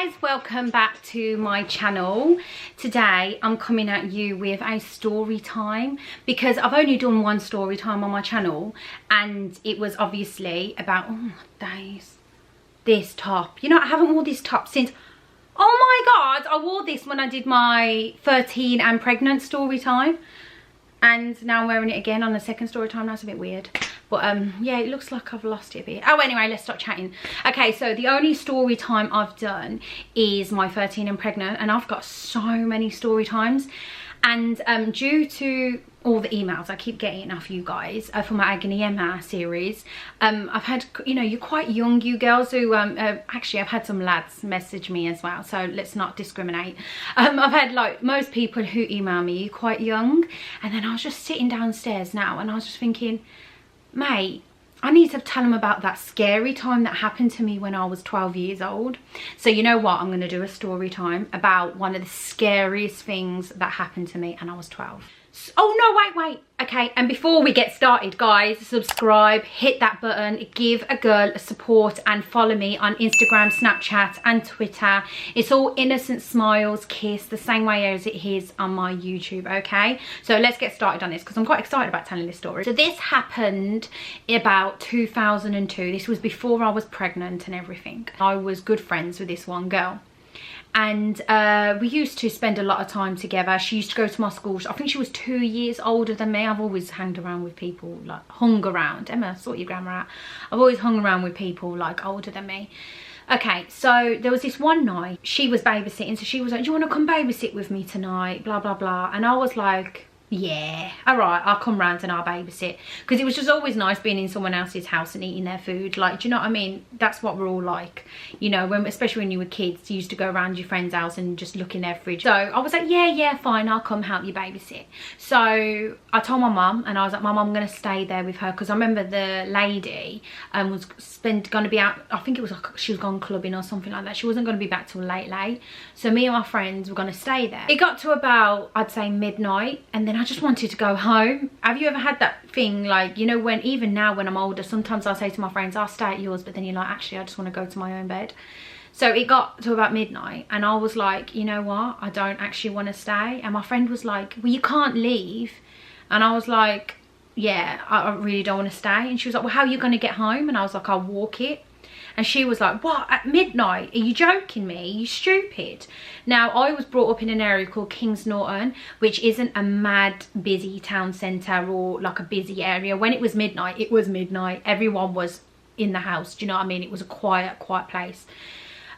guys, welcome back to my channel. Today I'm coming at you with a story time because I've only done one story time on my channel, and it was obviously about, oh my days, this top. You know, I haven't worn this top since, oh my god, I wore this when I did my 13 and pregnant story time, and now I'm wearing it again on the second story time. That's a bit weird, but yeah, it looks like I've lost it a bit. Oh, anyway, let's stop chatting. Okay, so the only story time I've done is my 13 and pregnant, and I've got so many story times, and due to all the emails I keep getting off you guys for my Agony Emma series, I've had, you know, you're quite young, you girls, who actually I've had some lads message me as well, so let's not discriminate. I've had, like, most people who email me, you're quite young, and then I was just sitting downstairs now and I was just thinking, mate, I need to tell them about that scary time that happened to me when I was 12 years old. So you know what, I'm going to do a story time about one of the scariest things that happened to me, and I was 12. Oh no, wait, okay, and before we get started, guys, subscribe, hit that button, give a girl a support, and follow me on Instagram, Snapchat and Twitter. It's all innocent smiles, kiss, the same way as it is on my YouTube. Okay, so let's get started on this because I'm quite excited about telling this story. So this happened about 2002. This was before I was pregnant and everything. I was good friends with this one girl, and we used to spend a lot of time together. She used to go to my school. I think she was 2 years older than me. I've always hung around with people, like, hung around. Emma, sort your grammar out. I've always hung around with people, like, older than me. Okay, so there was this one night, she was babysitting, so she was like, do you want to come babysit with me tonight? Blah, blah, blah. And I was like, yeah, all right, I'll come round and I'll babysit, because it was just always nice being in someone else's house and eating their food. Like, do you know what I mean? That's what we're all like, you know, when, especially when you were kids, you used to go around your friend's house and just look in their fridge. So I was like, yeah, fine, I'll come help you babysit. So I told my mum, and I was like, Mum, I'm gonna stay there with her, because I remember the lady was gonna be out, I think it was like she was gone clubbing or something like that. She wasn't gonna be back till late. So me and my friends were gonna stay there. It got to about, I'd say, midnight, and then I just wanted to go home. Have you ever had that thing, like, you know, when even now when I'm older, sometimes I'll say to my friends, I'll stay at yours, but then you're like, actually, I just want to go to my own bed. So it got to about midnight, and I was like, you know what, I don't actually want to stay. And my friend was like, well, you can't leave. And I was like, yeah, I really don't want to stay. And she was like, well, how are you going to get home? And I was like, I'll walk it. And she was like, what, at midnight? Are you joking me? Are you stupid? Now, I was brought up in an area called Kings Norton, which isn't a mad busy town centre or like a busy area. When it was midnight, it was midnight. Everyone was in the house, do you know what I mean? It was a quiet place.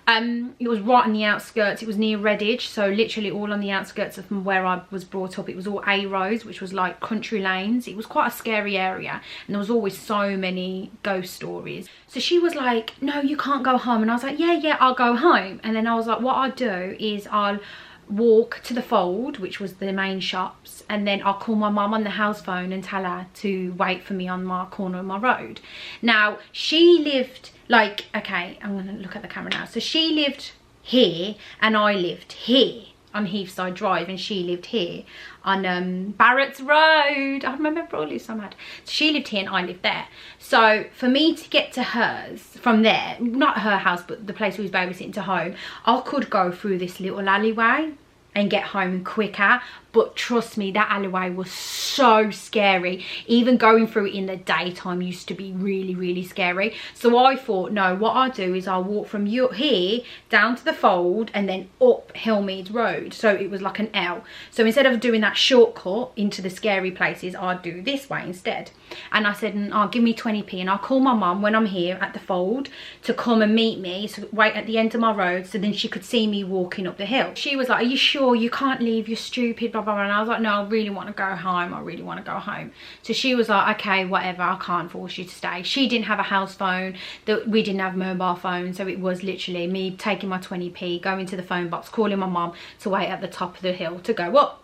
It was right on the outskirts. It was near Redditch, so literally all on the outskirts of where I was brought up. It was all A roads, which was like country lanes. It was quite a scary area, and there was always so many ghost stories. So she was like, no, you can't go home. And I was like, yeah, I'll go home. And then I was like, what I'll do is I'll walk to the Fold, which was the main shops, and then I'll call my mum on the house phone and tell her to wait for me on my corner of my road. Now, she lived, like, okay, I'm gonna look at the camera now. So she lived here and I lived here on Heathside Drive, and she lived here on Barrett's Road. I remember all this so mad. So she lived here and I lived there. So for me to get to hers from there, not her house, but the place we was babysitting, to home, I could go through this little alleyway and get home quicker. But trust me, that alleyway was so scary. Even going through it in the daytime used to be really scary. So I thought, no, what I'll do is I'll walk from here down to the Fold and then up Hillmead Road. So it was like an L. So instead of doing that shortcut into the scary places, I'd do this way instead. And I said, I'll give me 20p and I'll call my mum when I'm here at the Fold to come and meet me, so wait at the end of my road, so then she could see me walking up the hill. She was like, are you sure? You can't leave, you're stupid, blah, blah, blah. And I was like, no, I really want to go home. I really want to go home. So she was like, okay, whatever, I can't force you to stay. She didn't have a house phone. We didn't have mobile phone. So it was literally me taking my 20p, going to the phone box, calling my mum to wait at the top of the hill to go up.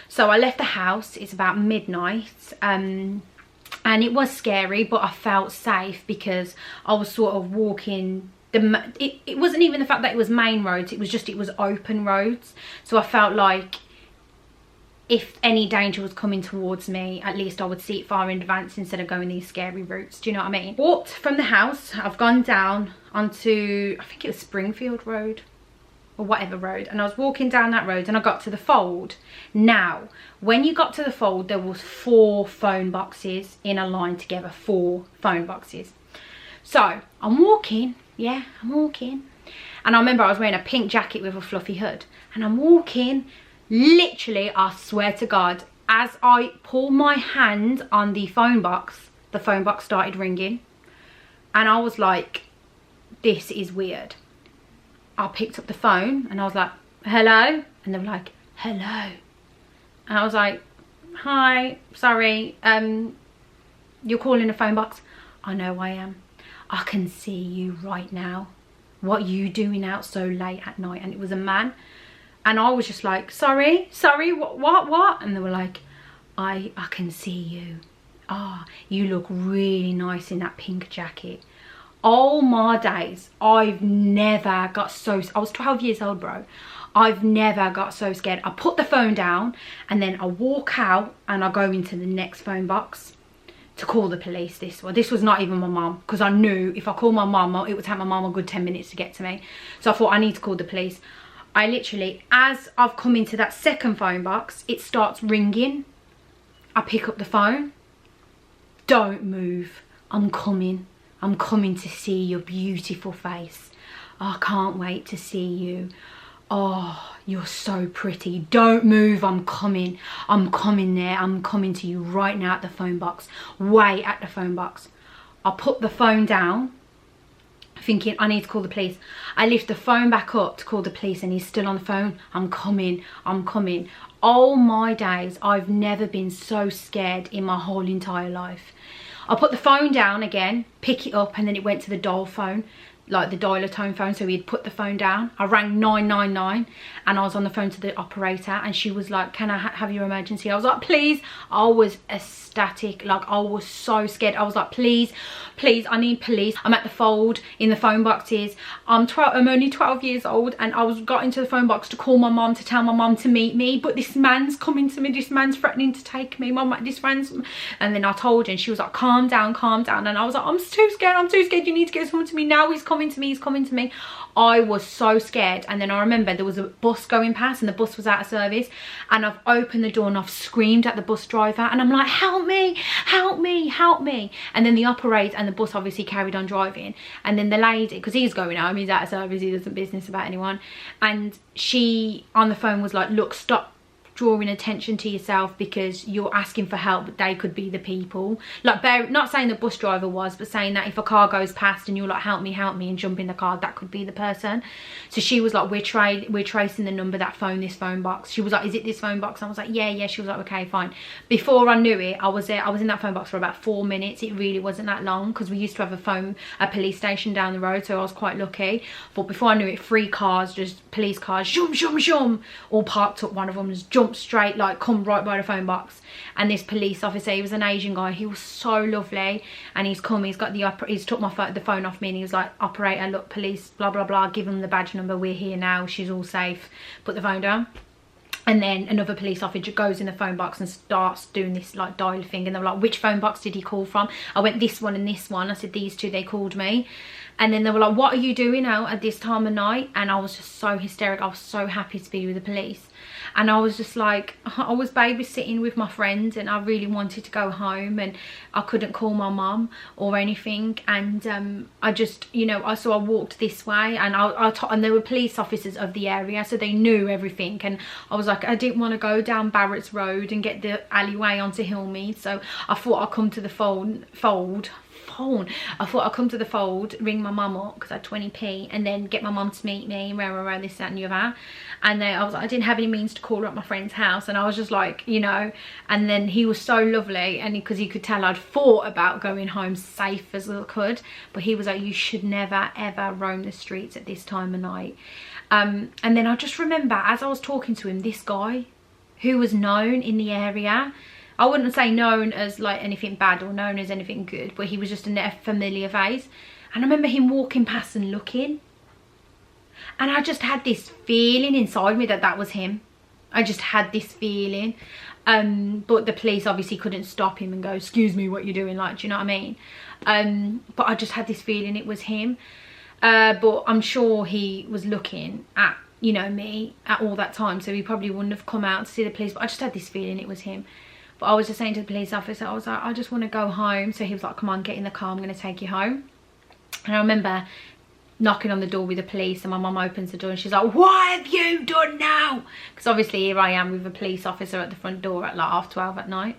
So I left the house. It's about midnight. And it was scary, but I felt safe because I was sort of walking. It wasn't even the fact that it was main roads. It was open roads. So I felt like if any danger was coming towards me, at least I would see it far in advance instead of going these scary routes. Do you know what I mean? Walked from the house. I've gone down onto, I think it was Springfield Road. or whatever road, and I was walking down that road and I got to the fold. Now when you got to the fold, there was 4 phone boxes in a line together, 4 phone boxes. So I'm walking, yeah, I'm walking, and I remember I was wearing a pink jacket with a fluffy hood, and I'm walking, literally, I swear to God, as I pulled my hand on the phone box started ringing, and I was like, this is weird. I picked up the phone and I was like, hello? And they were like, hello. And I was like, hi, sorry, you're calling a phone box? I know I am. I can see you right now. What are you doing out so late at night? And it was a man. And I was just like, sorry, what? And they were like, I can see you. Ah, oh, you look really nice in that pink jacket. Oh my days, I've never got so, I was 12 years old, bro. I've never got so scared. I put the phone down and then I walk out and I go into the next phone box to call the police. This was not even my mum, because I knew if I called my mum, it would take my mum a good 10 minutes to get to me. So I thought, I need to call the police. I literally, as I've come into that second phone box, it starts ringing. I pick up the phone. Don't move. I'm coming. I'm coming to see your beautiful face. I can't wait to see you. Oh, you're so pretty. Don't move. I'm coming. I'm coming there. I'm coming to you right now at the phone box. Wait at the phone box. I put the phone down, thinking I need to call the police. I lift the phone back up to call the police and he's still on the phone. I'm coming. I'm coming. Oh my days. I've never been so scared in my whole entire life. I put the phone down again, pick it up, and then it went to the dial phone, like the dialer tone phone, so he'd put the phone down. I rang 999 and I was on the phone to the operator and she was like, can I have your emergency? I was like, please. I was ecstatic, like I was so scared. I was like, please, I need police. I'm at the fold in the phone boxes. I'm only 12 years old and I got into the phone box to call my mom, to tell my mom to meet me, but this man's coming to me, this man's threatening to take me, mom, this man's, and then I told her and she was like, calm down, and I was like, I'm too scared, you need to get someone to me now, he's coming to me. I was so scared. And then I remember there was a bus going past and the bus was out of service, and I've opened the door and I've screamed at the bus driver and I'm like, help me. And then the operator and the bus obviously carried on driving, and then the lady, because he's going home, he's out of service, he doesn't business about anyone, and she on the phone was like, look, stop drawing attention to yourself because you're asking for help, but they could be the people. Like, not saying the bus driver was, but saying that if a car goes past and you're like, help me, and jump in the car, that could be the person. So she was like, we're tracing the number that phoned this phone box. She was like, is it this phone box? And I was like, yeah. She was like, okay, fine. Before I knew it, I was in that phone box for about 4 minutes. It really wasn't that long because we used to have a police station down the road, so I was quite lucky. But before I knew it, 3 cars, just police cars, shum, all parked up. One of them just jumped straight, like come right by the phone box, and this police officer, he was an Asian guy, he was so lovely, and he's took the phone off me and he was like, operator, look, police, blah blah blah, give him the badge number, we're here now, she's all safe, put the phone down. And then another police officer goes in the phone box and starts doing this like dial thing, and they were like, which phone box did he call from? I went, this one and this one. I said, these 2, they called me. And then they were like, what are you doing out at this time of night? And I was just so hysterical. I was so happy to be with the police. And I was just like, I was babysitting with my friends and I really wanted to go home and I couldn't call my mum or anything. And I just, you know, so I walked this way, and and there were police officers of the area, so they knew everything. And I was like, I didn't want to go down Barrett's Road and get the alleyway onto Hillmead, so I thought I'd come to the fold, ring my mum up because I had 20p, and then get my mum to meet me, rah, this, that and the other. And then I didn't have any means to call her at my friend's house, and I was just like, you know. And then he was so lovely, and because he could tell I'd thought about going home safe as I could, but he was like, you should never ever roam the streets at this time of night. And then I just remember, as I was talking to him, this guy who was known in the area, I wouldn't say known as like anything bad or known as anything good, but he was just a familiar face. And I remember him walking past and looking, and I just had this feeling inside me that was him. I just had this feeling. But the police obviously couldn't stop him and go, excuse me, what you doing, like, do you know what I mean? But I just had this feeling it was him. But I'm sure he was looking at you know, me at all that time, so he probably wouldn't have come out to see the police. But I just had this feeling it was him. But I was just saying to the police officer, I was like, I just want to go home. So he was like, come on, get in the car, I'm going to take you home. And I remember knocking on the door with the police, and my mum opens the door and she's like, what have you done now? Because obviously here I am with a police officer at the front door at like 12:30 at night.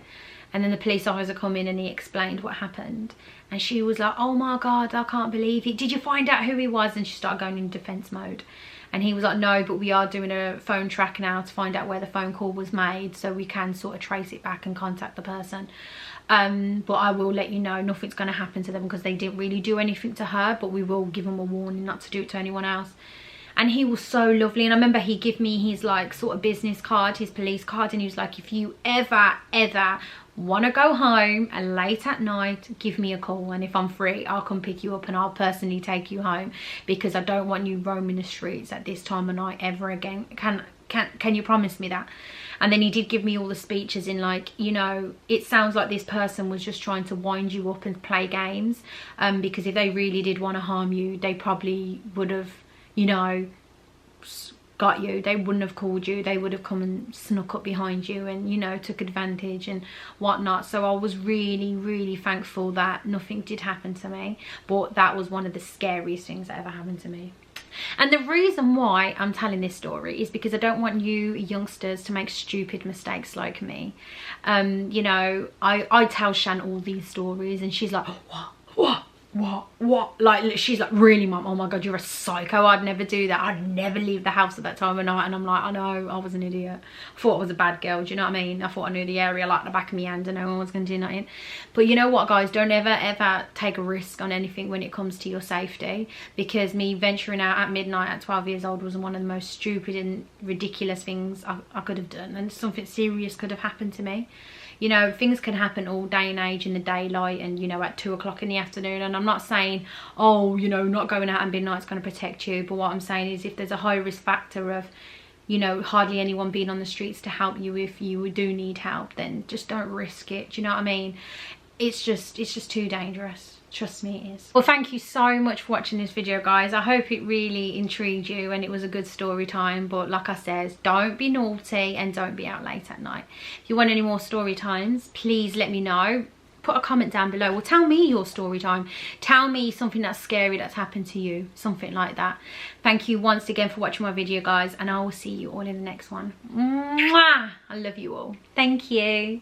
And then the police officer come in and he explained what happened. And she was like, oh my God, I can't believe it. Did you find out who he was? And she started going in defence mode. And he was like, no, but we are doing a phone track now to find out where the phone call was made, so we can sort of trace it back and contact the person. But I will let you know, nothing's going to happen to them because they didn't really do anything to her, but we will give them a warning not to do it to anyone else. And he was so lovely. And I remember he gave me his like sort of business card, his police card, and he was like, if you ever want to go home and late at night, give me a call, and if I'm free I'll come pick you up and I'll personally take you home, because I don't want you roaming the streets at this time of night ever again. Can you promise me that? And then he did give me all the speeches in like, you know, it sounds like this person was just trying to wind you up and play games, because if they really did want to harm you, they probably would have, you know, got you. They wouldn't have called you. They would have come and snuck up behind you and, you know, took advantage and whatnot. So I was really thankful that nothing did happen to me, but that was one of the scariest things that ever happened to me. And the reason why I'm telling this story is because I don't want you youngsters to make stupid mistakes like me. You know, I tell Shan all these stories and she's like, what? Like, she's like, really, Mum? Oh my God, you're a psycho. I'd never do that. I'd never leave the house at that time of night. And I'm like, I know, I was an idiot. I thought I was a bad girl, do you know what I mean? I thought I knew the area like the back of my hand and no one was going to do nothing. But you know what, guys, don't ever take a risk on anything when it comes to your safety, because me venturing out at midnight at 12 years old was one of the most stupid and ridiculous things I could have done, and something serious could have happened to me. You know, things can happen all day and age in the daylight and, you know, at 2 o'clock in the afternoon. And I'm not saying, oh, you know, not going out at midnight is going to protect you. But what I'm saying is, if there's a high risk factor of, you know, hardly anyone being on the streets to help you if you do need help, then just don't risk it. Do you know what I mean? It's just too dangerous. Trust me, it is. Well, thank you so much for watching this video, guys. I hope it really intrigued you and it was a good story time. But like I said, don't be naughty and don't be out late at night. If you want any more story times, please let me know. Put a comment down below, or tell me your story time. Tell me something that's scary that's happened to you, something like that. Thank you once again for watching my video, guys, and I will see you all in the next one. Mwah! I love you all. Thank you.